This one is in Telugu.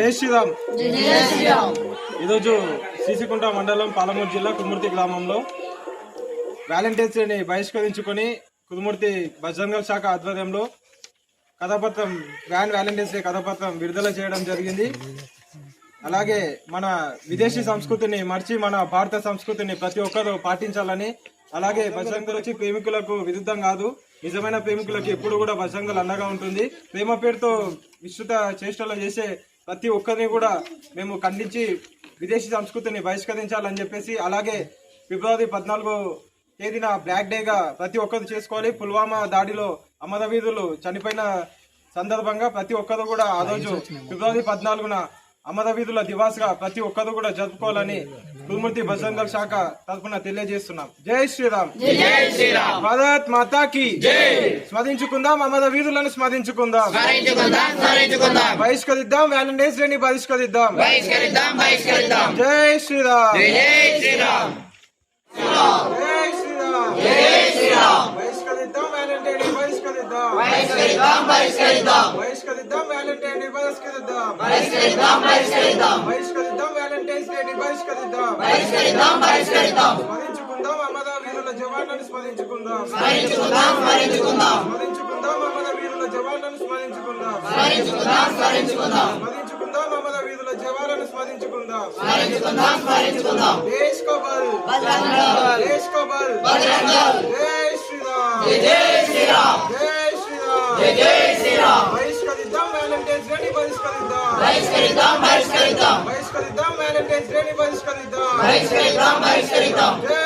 జై శ్రీరామ్. ఈరోజు సీసికుంట మండలం పాలమూరు జిల్లా కుదుముర్తి గ్రామంలో వ్యాలంటైన్స్ డేని బహిష్కరించుకొని కుదుముర్తి బజరంగల్ శాఖ ఆధ్వర్యంలో కథాపత్రం వ్యాలంటైన్స్ డే కథాపత్రం విడుదల చేయడం జరిగింది. అలాగే మన విదేశీ సంస్కృతిని మర్చి మన భారత సంస్కృతిని ప్రతి ఒక్కరూ పాటించాలని, అలాగే బజరంగల్ వచ్చి ప్రేమికులకు విరుద్ధం కాదు, నిజమైన ప్రేమికులకు ఎప్పుడు కూడా బజరంగల్ అండగా ఉంటుంది. ప్రేమ పేరుతో విస్తృత చేష్టలు చేసే ప్రతి ఒక్కరిని కూడా మేము ఖండించి విదేశీ సంస్కృతిని బహిష్కరించాలని చెప్పేసి, అలాగే ఫిబ్రవరి 14వ తేదీన బ్లాక్ డేగా ప్రతి ఒక్కరు చేసుకోవాలి. పుల్వామా దాడిలో అమరవీరులు చనిపోయిన సందర్భంగా ప్రతి ఒక్కరు కూడా ఆ రోజు ఫిబ్రవరి 14న అమరవీరుల దివాస్ గా ప్రతి ఒక్కరు కూడా జరుపుకోవాలని కుదుముర్తి బజరంగల్ శాఖ తరఫున తెలియజేస్తున్నాం. జై శ్రీరామ్. భారత్ మాతాకి స్మరించుకుందాం, అమరవీరులను స్మరించుకుందాం, బహిష్కరిద్దాం వ్యాలంటైన్స్ డేని బహిష్కరిద్దాం. జై శ్రీరామ్. బహిష్కరిద్దాం వ్యాలంటైన్ డే బహిష్కరిద్దాం. బహిష్కరిద్దాం వ్యాలంటైన్ డే బహిష్కరిద్దాం. బహిష్కరిద్దాం వ్యాలంటైన్స్ డే బహిష్కరిద్దాం. స్మరించుకుందాం అమరవీరుల జవాన్లను స్మరించుకుందాం. స్మరించుకుందాం అమరవీరుల జవాన్లను స్మరించుకుందాం. స్మరించుకుందాం అమరవీరుల జవాన్లను స్మరించుకుందాం. దేశ్ కో బల్, దేశ్ కో బల్, జై శ్రీరామ్. జై శ్రీరామ్. బహిష్కరిద్దాం వ్యాలంటైన్స్ డేని బహిష్కరిద్దాం. బహిష్కరిద్దాం వ్యాలంటైన్స్ డేని బహిష్కరిద్దాం. జై